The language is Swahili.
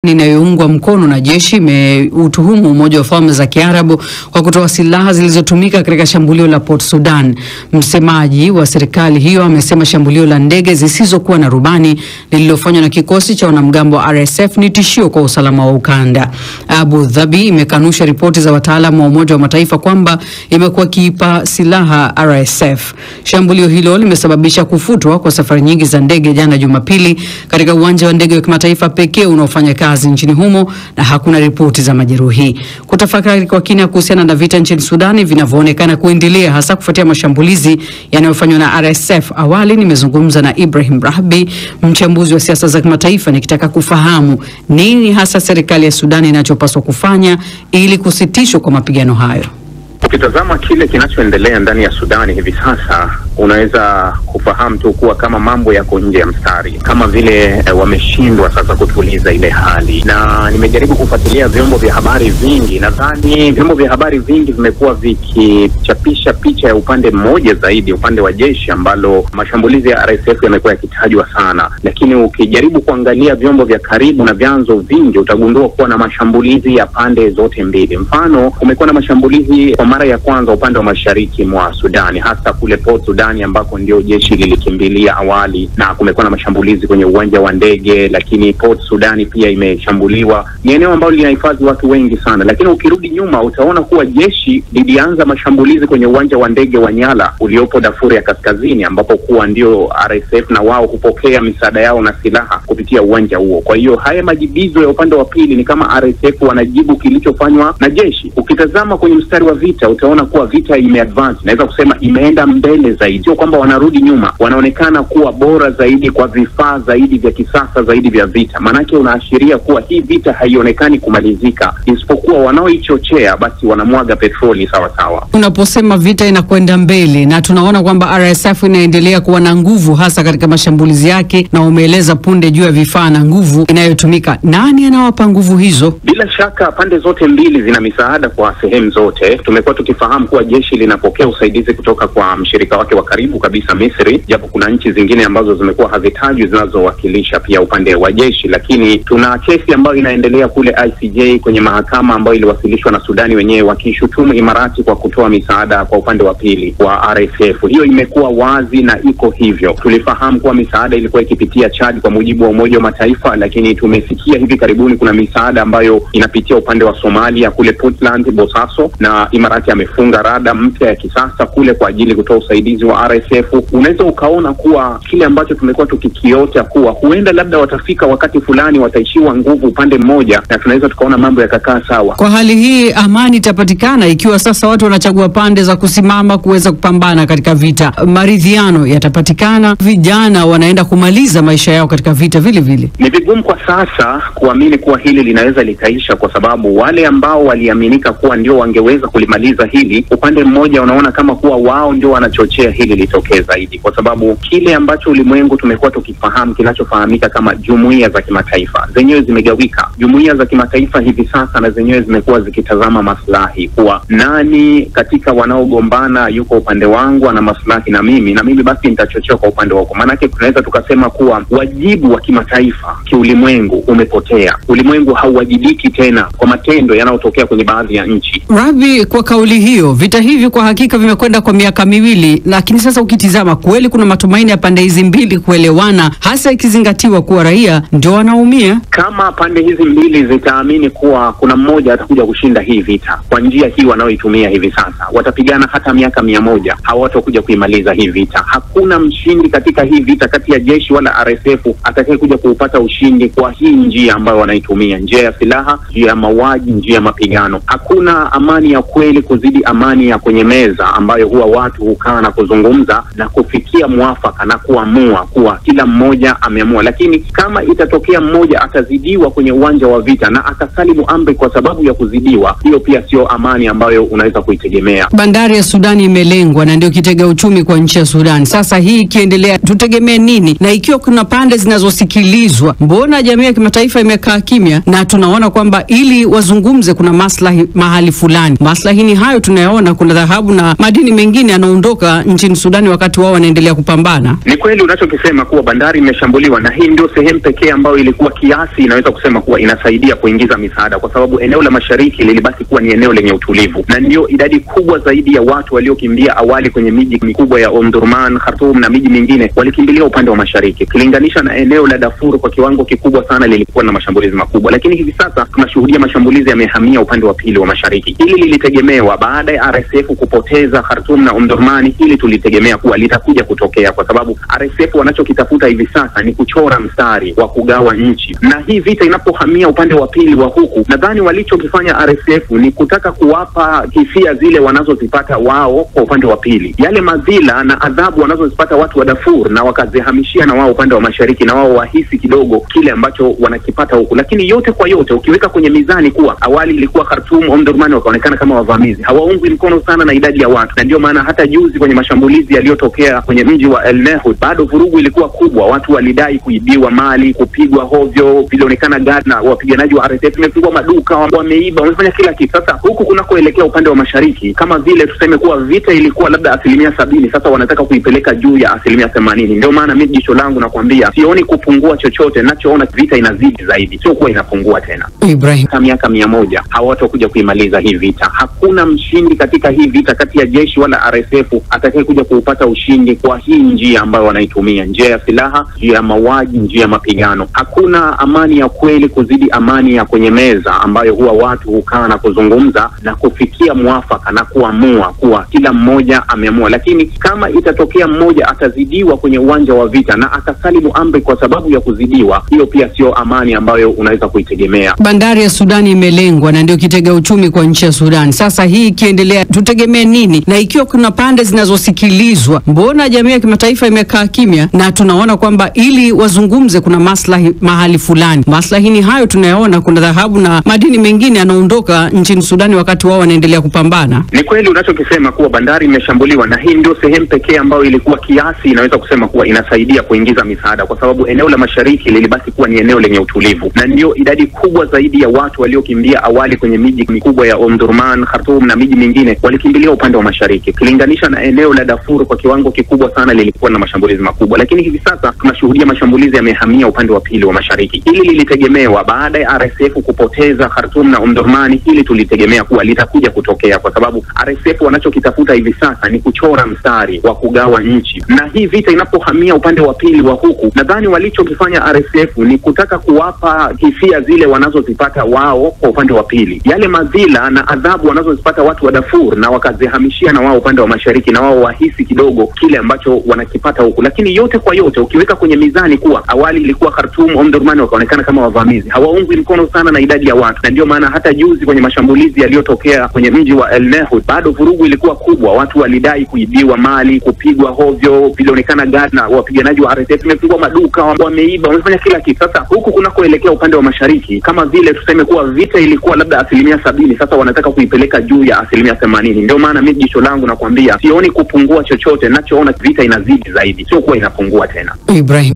Inayoungwa mkono na jeshi imeutuhumu Umoja wa Falme za Kiarabu kwa kutoa silaha zilizotumika katika shambulio la Port Sudan. Msemaji wa serikali hiyo amesema shambulio la ndege zisizokuwa na rubani lililofanywa na kikosi cha wanamgambo wa RSF ni tishio kwa usalama wa ukanda. Abu Dhabi imekanusha ripoti za wataalamu wa Umoja wa Mataifa kwamba imekuwa kiipa silaha RSF. Shambulio hilo limesababisha kufutwa kwa safari nyingi za ndege jana Jumapili katika uwanja wa ndege wa kimataifa pekee unaofanya kazi nchini humo, na hakuna ripoti za majeruhi. Kutafakari kwa kina kuhusiana na vita nchini Sudani vinavyoonekana kuendelea hasa kufuatia mashambulizi yanayofanywa na RSF. Awali nimezungumza na Ibrahim Rahbi, mchambuzi wa siasa za kimataifa, nikitaka kufahamu nini hasa serikali ya Sudani inachopaswa kufanya ili kusitishwa kwa mapigano hayo. Ukitazama kile kinachoendelea ndani ya Sudani hivi sasa, unaweza kufahamu tu kuwa kama mambo yako nje ya mstari, kama vile wameshindwa sasa kutuliza ile hali. Na nimejaribu kufuatilia vyombo vya habari vingi, nadhani vyombo vya habari vingi vimekuwa vikichapisha picha ya upande mmoja zaidi, upande wa jeshi, ambalo mashambulizi ya RSF yamekuwa yakitajwa sana. Lakini ukijaribu kuangalia vyombo vya karibu na vyanzo vingi, utagundua kuwa na mashambulizi ya pande zote mbili. Mfano, kumekuwa na mashambulizi kwa mara ya kwanza upande wa mashariki mwa Sudani, hasa kule Port Sudan ambako ndio jeshi lilikimbilia awali, na kumekuwa na mashambulizi kwenye uwanja wa ndege. Lakini Port Sudan pia imeshambuliwa. Ni eneo ambalo linahifadhi watu wengi sana. Lakini ukirudi nyuma utaona kuwa jeshi lilianza mashambulizi kwenye uwanja wa ndege wa Nyala uliopo Darfur ya Kaskazini, ambapo kuwa ndio RSF na wao kupokea misaada yao na silaha kupitia uwanja huo. Kwa hiyo haya majibizo ya upande wa pili ni kama RSF wanajibu kilichofanywa na jeshi. Ukitazama kwenye mstari wa vita utaona kuwa vita imeadvance, naweza kusema imeenda mbele zaidi, sio kwamba wanarudi nyuma. Wanaonekana kuwa bora zaidi kwa vifaa zaidi vya kisasa zaidi vya vita. Manake unaashiria kuwa hii vita haionekani kumalizika, isipokuwa wanaoichochea basi wanamwaga petroli sawa sawa. Unaposema vita inakwenda mbele na tunaona kwamba RSF inaendelea kuwa na nguvu hasa katika mashambulizi yake, na umeeleza punde juu ya vifaa na nguvu inayotumika, nani anawapa nguvu hizo? Bila shaka pande zote mbili zina misaada kwa sehemu zote. Tumekuwa tukifahamu kuwa jeshi linapokea usaidizi kutoka kwa mshirika wake wa karibu kabisa, Misri, japo kuna nchi zingine ambazo zimekuwa hazitajwi zinazowakilisha pia upande wa jeshi. Lakini tuna kesi ambayo inaendelea kule ICJ kwenye mahakama, ambayo iliwasilishwa na Sudani wenyewe wakishutumu Imarati kwa kutoa misaada kwa upande wa pili wa RSF. Hiyo imekuwa wazi na iko hivyo. Tulifahamu kuwa misaada ilikuwa ikipitia Chad kwa mujibu wa Umoja wa Mataifa, lakini tumesikia hivi karibuni kuna misaada ambayo inapitia upande wa Somalia kule Puntland, Bosaso, na Imarati amefunga rada mpya ya kisasa kule kwa ajili kutoa usaidizi wa RSF. Unaweza ukaona kuwa kile ambacho tumekuwa tukikiota kuwa huenda labda watafika wakati fulani wataishiwa nguvu upande mmoja, na tunaweza tukaona mambo yakakaa sawa. Kwa hali hii amani itapatikana ikiwa sasa watu wanachagua pande za kusimama kuweza kupambana katika vita. Maridhiano yatapatikana, vijana wanaenda kumaliza maisha yao katika vita vile vile. Ni vigumu kwa sasa kuamini kuwa hili linaweza likaisha, kwa sababu wale ambao waliaminika kuwa ndio wangeweza kulimaliza hili, upande mmoja unaona kama kuwa wao ndio wanachochea hili litokee zaidi, kwa sababu kile ambacho ulimwengu tumekuwa tukifahamu kinachofahamika kama jumuiya za kimataifa zenyewe zimegawika. Jumuiya za kimataifa hivi sasa na zenyewe zimekuwa zikitazama maslahi, kuwa nani katika wanaogombana yuko upande wangu ana maslahi na mimi basi nitachochea kwa upande wako. Maanake tunaweza tukasema kuwa wajibu wa kimataifa kiulimwengu umepotea. Ulimwengu hauwajibiki tena kwa matendo yanayotokea kwenye baadhi ya nchi. Rabi, kwa kauli hiyo, vita hivi kwa hakika vimekwenda kwa miaka miwili, lakini sasa ukitizama kweli kuna matumaini ya pande hizi mbili kuelewana, hasa ikizingatiwa kuwa raia ndio wanaumia. Kama pande hizi mbili zitaamini kuwa kuna mmoja atakuja kushinda hii vita kwa njia hii wanaoitumia hivi sasa, watapigana hata miaka 100, hawatakuja kuimaliza hii vita. Hakuna mshindi katika hii vita kati ya jeshi wala RSF atakaye kuja kuupata ushindi kwa hii njia ambayo wanaitumia, njia ya silaha, njia ya mauaji, njia ya mapigano. Hakuna amani ya kweli kuzidi amani ya kwenye meza, ambayo huwa watu hukaa na kuzungumza na kufikia mwafaka na kuamua kuwa kila mmoja ameamua. Lakini kama itatokea mmoja atazidiwa kwenye uwanja wa vita na akasalimu amri kwa sababu ya kuzidiwa, hiyo pia sio amani ambayo unaweza kuitegemea. Bandari ya Sudani imelengwa na ndio kitega uchumi kwa nchi ya Sudani. Sasa hii ikiendelea tutegemee nini? Na ikiwa kuna pande zinazosikilizwa, mbona jamii ya kimataifa imekaa kimya? Na tunaona kwamba ili wazungumze kuna maslahi mahali fulani. Maslahi ni hayo tunayaona, kuna dhahabu na madini mengine yanaondoka nchini nchini Sudani wakati wao wanaendelea kupambana? Ni kweli unachokisema kuwa bandari imeshambuliwa, na hii ndio sehemu pekee ambayo ilikuwa kiasi inaweza kusema kuwa inasaidia kuingiza misaada, kwa sababu eneo la mashariki lilibaki kuwa ni eneo lenye utulivu, na ndio idadi kubwa zaidi ya watu waliokimbia awali kwenye miji mikubwa ya Omdurman, Khartoum na miji mingine walikimbilia upande wa mashariki, kilinganisha na eneo la Darfur kwa kiwango kikubwa sana lilikuwa na mashambulizi makubwa. Lakini hivi sasa tunashuhudia mashambulizi yamehamia upande wa pili wa mashariki. Hili lilitegemewa baada ya RSF kupoteza Khartoum na Omdurman. Hili tulitegemea kuwa litakuja kutokea, kwa sababu RSF wanachokitafuta hivi sasa ni kuchora mstari wa kugawa nchi, na hii vita inapohamia upande wa pili wa huku, nadhani walichokifanya RSF ni kutaka kuwapa hisia zile wanazozipata wao kwa upande wa pili, yale madhila na adhabu wanazozipata watu wa Darfur, na wakazihamishia na wao upande wa mashariki, na wao wahisi kidogo kile ambacho wanakipata huku. Lakini yote kwa yote ukiweka kwenye mizani kuwa awali ilikuwa Khartoum, Omdurman wakaonekana kama wavamizi, hawaungwi mkono sana na idadi ya watu, na ndio maana hata juzi kwenye mashambulizi yaliyotokea kwenye mji wa El Nehud bado vurugu ilikuwa kubwa. Watu walidai kuibiwa mali, kupigwa hovyo, vilionekana gari na wapiganaji wa RSF wamepigwa maduka, wameiba, wamefanya kila kitu. Sasa huku kunakoelekea upande wa mashariki, kama vile tuseme kuwa vita ilikuwa labda 70%, sasa wanataka kuipeleka juu ya 80%. Ndio maana mimi jicho langu nakwambia sioni kupungua chochote, nachoona vita inazidi zaidi, sio kuwa inapungua tena. Ibrahim, miaka 100 hawatakuja kuimaliza hii vita. Hakuna mshindi katika hii vita kati ya jeshi wala RSF atakaye kuja kuupata ushindi kwa hii njia ambayo wanaitumia, njia ya silaha, njia ya mauaji, njia ya mapigano. Hakuna amani ya kweli kuzidi amani ya kwenye meza, ambayo huwa watu hukaa na kuzungumza na kufikia mwafaka na kuamua kuwa kila mmoja ameamua. Lakini kama itatokea mmoja atazidiwa kwenye uwanja wa vita na akasalimu amri kwa sababu ya kuzidiwa, hiyo pia sio amani ambayo unaweza kuitegemea. Bandari ya Sudani imelengwa na ndio kitega uchumi kwa nchi ya Sudan. Sasa hii ikiendelea tutegemee nini? Na ikiwa kuna pande zinazosikilizwa, mbona jamii ya kimataifa imekaa kimya? Na tunaona kwamba ili wazungumze kuna maslahi mahali fulani. Maslahi ni hayo tunayaona, kuna dhahabu na madini mengine yanaondoka nchini Sudani wakati wao wanaendelea kupambana. Ni kweli unachokisema kuwa bandari imeshambuliwa, na hii ndio sehemu pekee ambayo ilikuwa kiasi inaweza kusema kuwa inasaidia kuingiza misaada, kwa sababu eneo la mashariki lilibaki kuwa ni eneo lenye utulivu, na ndio idadi kubwa zaidi ya watu waliokimbia awali kwenye miji mikubwa ya Omdurman, Khartoum na miji mingine walikimbilia upande wa mashariki, kilinganisha na eneo la Darfur kwa kiwango kikubwa sana lilikuwa na mashambulizi makubwa. Lakini hivi sasa tunashuhudia mashambulizi yamehamia upande wa pili wa mashariki. Hili lilitegemewa baada ya RSF kupoteza Khartoum na Omdurman. Hili tulitegemea kuwa litakuja kutokea, kwa sababu RSF wanachokitafuta hivi sasa ni kuchora mstari wa kugawa nchi, na hii vita inapohamia upande wa pili wa huku, nadhani walichokifanya RSF ni kutaka kuwapa hisia zile wanazozipata wao kwa upande wa pili, yale madhila na adhabu wanazozipata watu wa Darfur, na wakazihamishia na wao upande wa mashariki, na wao wahisi kidogo kile ambacho wanakipata huku. Lakini yote kwa yote ukiweka kwenye mizani kuwa awali ilikuwa Khartoum, Omdurman wakaonekana kama wavamizi, hawaungwi mkono sana na idadi ya watu, na ndio maana hata juzi kwenye mashambulizi yaliyotokea kwenye mji wa El Nehud bado vurugu ilikuwa kubwa. Watu walidai kuibiwa mali, kupigwa hovyo, vilionekana gari na wapiganaji wa RSF wamepigwa maduka, wameiba, wamefanya kila kitu. Sasa huku kunakoelekea upande wa mashariki, kama vile tuseme kuwa vita ilikuwa labda 70%, sasa wanataka kuipeleka juu ya 80%. Ndio maana mimi jicho langu nakwambia sioni kupungua chochote, nachoona vita inazidi zaidi, sio kuwa inapungua tena. Ibrahim.